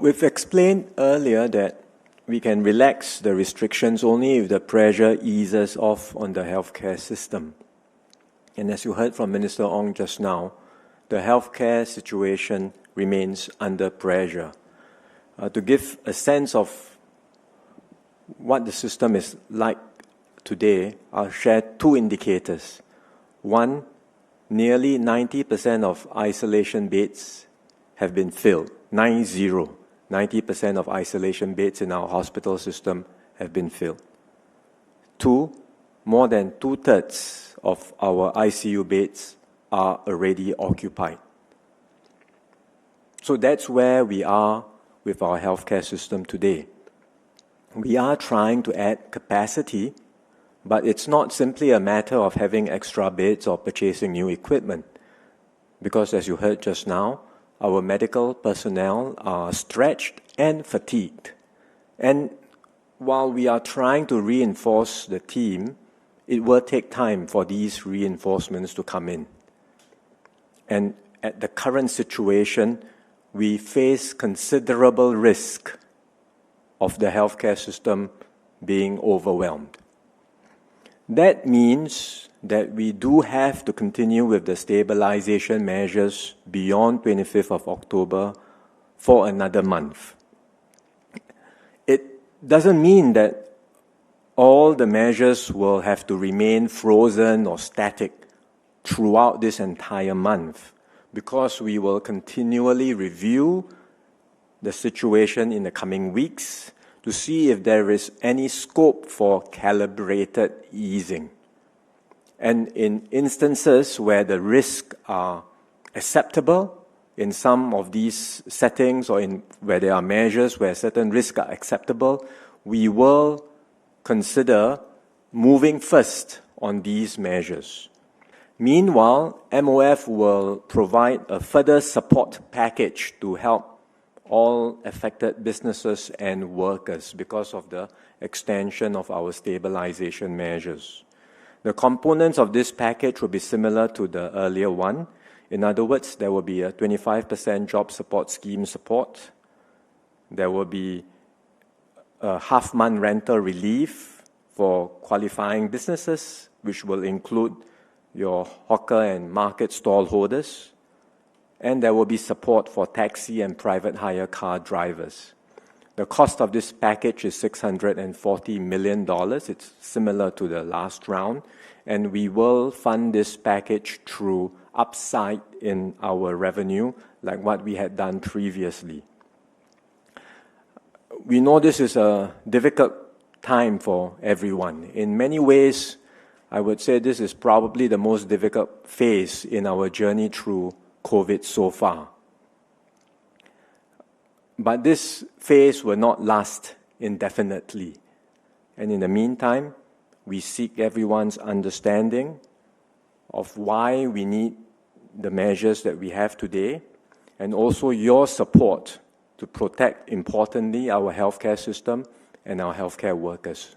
We've explained earlier that we can relax the restrictions only if the pressure eases off on the healthcare system. And as you heard from Minister Ong just now, the healthcare situation remains under pressure. To give a sense of what the system is like today, I'll share two indicators. One, nearly 90% of isolation beds have been filled. 90% of isolation beds in our hospital system have been filled. Two, more than 2/3 of our ICU beds are already occupied. So that's where we are with our healthcare system today. We are trying to add capacity, but it's not simply a matter of having extra beds or purchasing new equipment. Because as you heard just now, our medical personnel are stretched and fatigued. And while we are trying to reinforce the team, it will take time for these reinforcements to come in. And at the current situation, we face considerable risk of the healthcare system being overwhelmed. That means that we do have to continue with the stabilization measures beyond 25th of October for another month. It doesn't mean that all the measures will have to remain frozen or static throughout this entire month, because we will continually review the situation in the coming weeks to see if there is any scope for calibrated easing. And in instances where the risks are acceptable, in some of these settings or where there are measures where certain risks are acceptable, we will consider moving first on these measures. Meanwhile, MOF will provide a further support package to help all affected businesses and workers because of the extension of our stabilization measures. The components of this package will be similar to the earlier one. In other words, there will be a 25% job support scheme support. There will be a half-month rental relief for qualifying businesses, which will include your hawker and market stall holders. And there will be support for taxi and private hire car drivers. The cost of this package is $640 million. It's similar to the last round. And we will fund this package through upside in our revenue, like what we had done previously. We know this is a difficult time for everyone. In many ways, I would say this is probably the most difficult phase in our journey through COVID so far. But this phase will not last indefinitely. And in the meantime, we seek everyone's understanding of why we need the measures that we have today, and also your support to protect, importantly, our healthcare system and our healthcare workers.